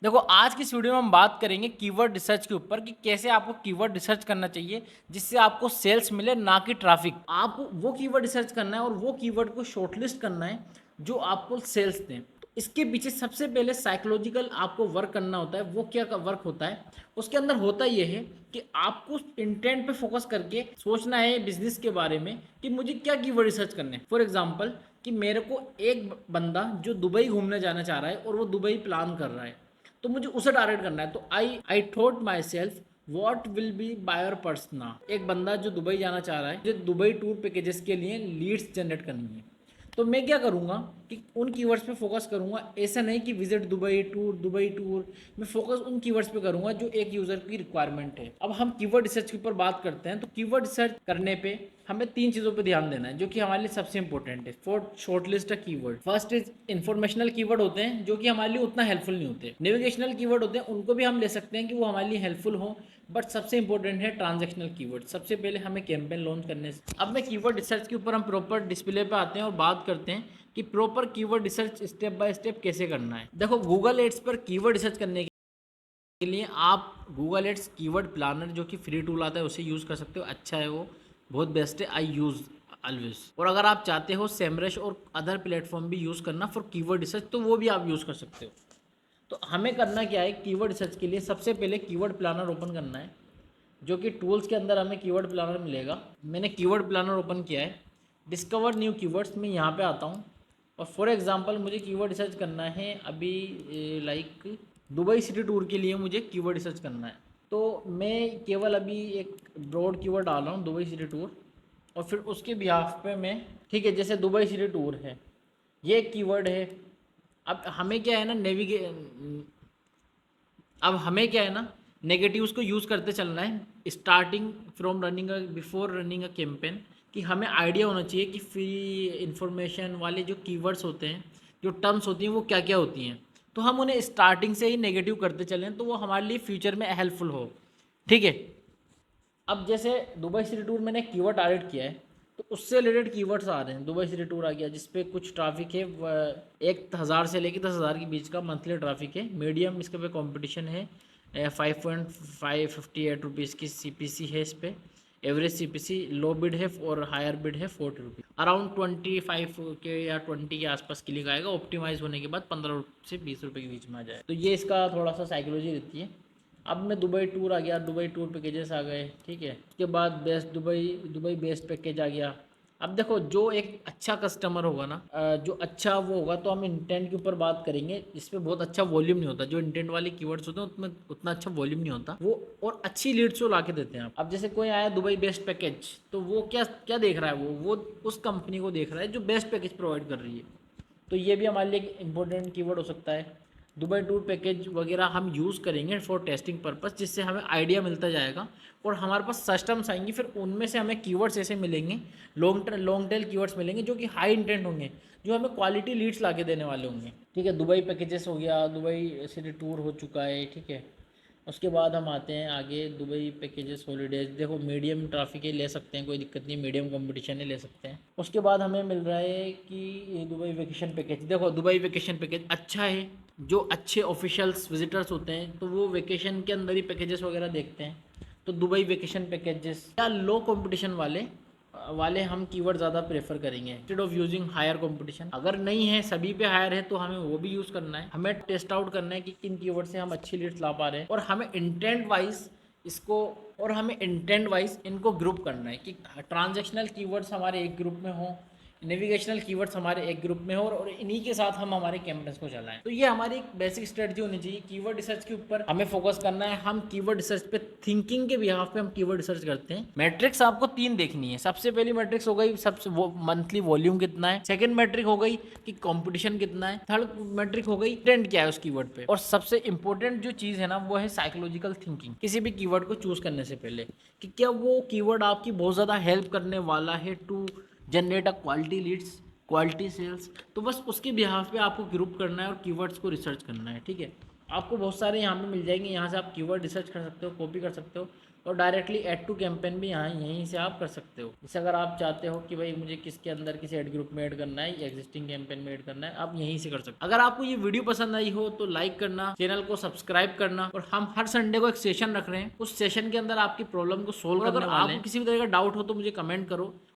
देखो, आज की इस वीडियो में हम बात करेंगे कीवर्ड रिसर्च के ऊपर कि कैसे आपको कीवर्ड रिसर्च करना चाहिए जिससे आपको सेल्स मिले, ना कि ट्रैफिक। आपको वो कीवर्ड रिसर्च करना है और वो कीवर्ड को शॉर्टलिस्ट करना है जो आपको सेल्स दें। तो इसके पीछे सबसे पहले साइकोलॉजिकल आपको वर्क करना होता है। वो क्या वर्क होता है? उसके अंदर होता ये है कि आपको इंटेंट पे फोकस करके सोचना है बिजनेस के बारे में कि मुझे क्या कीवर्ड रिसर्च करने हैं। फॉर एग्जाम्पल कि मेरे को एक बंदा जो दुबई घूमने जाना चाह रहा है और वो दुबई प्लान कर रहा है, तो मुझे उसे टारगेट करना है। तो I thought myself what will be buyer persona. एक बंदा जो दुबई जाना चाह रहा है, जो दुबई टूर पैकेजेस के लिए लीड्स जनरेट करनी है, तो मैं क्या करूँगा कि उन कीवर्ड्स पे फोकस करूँगा। ऐसा नहीं कि विजिट दुबई टूर, मैं फोकस उन कीवर्ड्स पे करूँगा जो एक यूज़र की रिक्वायरमेंट है। अब हम कीवर्ड रिसर्च के ऊपर बात करते हैं, तो कीवर्ड रिसर्च करने पे हमें तीन चीज़ों पे ध्यान देना है जो कि हमारे लिए सबसे इंपॉर्टेंट है for shortlist a keyword. First is informational keyword होते हैं जो कि हमारे लिए उतना हेल्पफुल नहीं होते। नेविगेशनल कीवर्ड होते हैं, उनको भी हम ले सकते हैं कि वो हमारे लिए हेल्पफुल हो, बट सबसे इंपॉर्टेंट है ट्रांजैक्शनल कीवर्ड। सबसे पहले हमें कैंपेन लॉन्च करने से अब मैं कीवर्ड रिसर्च के ऊपर हम प्रॉपर डिस्प्ले पे आते हैं और बात करते हैं कि proper keyword research step by step कैसे करना है। देखो, गूगल एड्स पर कीवर्ड रिसर्च करने के लिए आप गूगल एड्स कीवर्ड प्लानर जो कि फ्री टूल आता है उसे यूज़ कर सकते हो। अच्छा है, वो बहुत बेस्ट है। आई यूज़ ऑलवेज। और अगर आप चाहते हो सेमरश और अदर प्लेटफॉर्म भी यूज़ करना फॉर कीवर्ड रिसर्च, तो वो भी आप यूज़ कर सकते हो। तो हमें करना क्या है, कीवर्ड रिसर्च के लिए सबसे पहले कीवर्ड प्लानर ओपन करना है, जो कि टूल्स के अंदर हमें कीवर्ड प्लानर मिलेगा। मैंने कीवर्ड प्लानर ओपन किया है। डिस्कवर न्यू कीवर्ड्स में यहाँ पे आता हूँ और फॉर एग्जांपल मुझे कीवर्ड रिसर्च करना है अभी, लाइक दुबई सिटी टूर के लिए मुझे कीवर्ड रिसर्च करना है। तो मैं केवल अभी एक ब्रॉड कीवर्ड डाल रहा हूँ, दुबई सिटी टूर, और फिर उसके बिहाफ पे मैं, ठीक है, जैसे दुबई सिटी टूर है, ये एक कीवर्ड है। अब हमें क्या है ना, अब हमें क्या है ना, नेगेटिव्स को यूज़ करते चलना है starting from running before running a campaign. कि हमें आइडिया होना चाहिए कि फ्री इंफॉर्मेशन वाले जो कीवर्ड्स होते हैं, जो टर्म्स होती हैं, वो क्या क्या होती हैं। तो हम उन्हें स्टार्टिंग से ही नेगेटिव करते चलें तो वो हमारे लिए फ्यूचर में हेल्पफुल हो। ठीक है। अब जैसे दुबई सिटी टूर मैंने कीवर्ड टारगेट किया है, तो उससे रिलेटेड कीवर्ड्स आ रहे हैं। दुबई सिटी टूर आ गया जिसपे कुछ ट्रैफिक है, 1,000 से लेकर 10,000 के बीच का मंथली ट्रैफिक है। मीडियम इसके पे कंपटीशन है, 5.558 रुपीज़ की CPC है इस पर। एवरेज CPC लो बिड है और हायर बिड है 40 रुपीज़। अराउंड 25 के या 20 के आसपास क्लिक आएगा। ऑप्टिमाइज होने के बाद 15 से 20 रुपये के बीच में आ जाए। तो ये इसका थोड़ा सा साइकोलॉजी रहती है। अब मैं दुबई टूर आ गया, दुबई टूर पैकेजेस आ गए, ठीक है। उसके बाद best Dubai, Dubai best package आ गया। अब देखो, जो एक अच्छा कस्टमर होगा ना, जो अच्छा वो होगा, तो हम इंटेंट के ऊपर बात करेंगे। इस पर बहुत अच्छा वॉल्यूम नहीं होता। जो इंटेंट वाले कीवर्ड्स होते हैं उसमें उतना अच्छा वॉल्यूम नहीं होता वो, और अच्छी लीड्स वो ला के देते हैं आप। अब जैसे कोई आया दुबई बेस्ट पैकेज, तो वो क्या क्या देख रहा है, वो उस कंपनी को देख रहा है जो बेस्ट पैकेज प्रोवाइड कर रही है। तो ये भी हमारे लिए एक इंपॉर्टेंट कीवर्ड हो सकता है। दुबई टूर पैकेज वगैरह हम यूज़ करेंगे फॉर टेस्टिंग पर्पस, जिससे हमें आइडिया मिलता जाएगा और हमारे पास सिस्टम्स आएंगी। फिर उनमें से हमें कीवर्ड्स ऐसे मिलेंगे, लॉन्ग टेल कीवर्ड्स मिलेंगे जो कि हाई इंटेंट होंगे, जो हमें क्वालिटी लीड्स ला के देने वाले होंगे। ठीक है, दुबई पैकेजेस हो गया, दुबई सिटी टूर हो चुका है, ठीक है। उसके बाद हम आते हैं आगे, दुबई पैकेजेस हॉलीडेज। देखो, मीडियम ट्रैफिक है, ले सकते हैं, कोई दिक्कत नहीं, मीडियम कंपटीशन है, ले सकते हैं। उसके बाद हमें मिल रहा है कि ये दुबई वेकेशन पैकेज। देखो, दुबई वेकेशन पैकेज अच्छा है। जो अच्छे ऑफिशियल्स विजिटर्स होते हैं तो वो वेकेशन के अंदर ही पैकेजेस वगैरह देखते हैं। तो दुबई वेकेशन पैकेजेस या लो कंपटीशन वाले हम कीवर्ड ज़्यादा प्रेफर करेंगे instead of using higher competition. अगर नहीं है, सभी पे हायर है, तो हमें वो भी यूज़ करना है। हमें टेस्ट आउट करना है कि किन कीवर्ड से हम अच्छी लीड्स ला पा रहे हैं, और हमें इंटेंट वाइज इसको इनको ग्रुप करना है कि ट्रांजेक्शनल कीवर्ड्स हमारे एक ग्रुप में हों, नेविगेशनल कीवर्ड्स हमारे एक ग्रुप में हो, और इन्हीं के साथ हम हमारे कैंपेन्स को चलाएं। तो ये हमारी एक बेसिक स्ट्रेटजी होनी चाहिए। कीवर्ड रिसर्च के ऊपर हमें फोकस करना है। हम कीवर्ड रिसर्च पे थिंकिंग के बिहाफ पे हम कीवर्ड रिसर्च करते हैं। मैट्रिक्स आपको 3 देखनी है। सबसे पहली मैट्रिक्स हो गई सबसे वो मंथली वॉल्यूम कितना है। सेकंड मैट्रिक हो गई कि कंपटीशन कितना है। थर्ड मैट्रिक हो गई ट्रेंड क्या है उस कीवर्ड पे। और सबसे इंपॉर्टेंट जो चीज़ है ना, वो है साइकोलॉजिकल थिंकिंग किसी भी कीवर्ड को चूज करने से पहले, कि क्या वो कीवर्ड आपकी बहुत ज़्यादा हेल्प करने वाला है to generate a quality leads, quality sales. तो बस उसके बिहाफ पे आपको ग्रुप करना है और कीवर्ड्स को रिसर्च करना है, ठीक है। आपको बहुत सारे यहाँ पे मिल जाएंगे, यहाँ से आप कीवर्ड रिसर्च कर सकते हो, कॉपी कर सकते हो और डायरेक्टली ऐड टू कैंपेन भी यहाँ यहीं से आप कर सकते हो। जैसे अगर आप चाहते हो कि भाई मुझे किसके अंदर किसी एड ग्रुप में ऐड करना है या एग्जिस्टिंग कैंपेन में ऐड करना है, आप यहीं से कर सकते हो। अगर आपको ये वीडियो पसंद आई हो तो लाइक करना, चैनल को सब्सक्राइब करना, और हम हर संडे को एक सेशन रख रहे हैं, उस सेशन के अंदर आपकी प्रॉब्लम को सोल्व करने वाले हैं। अगर आपको किसी भी तरह का डाउट हो तो मुझे कमेंट करो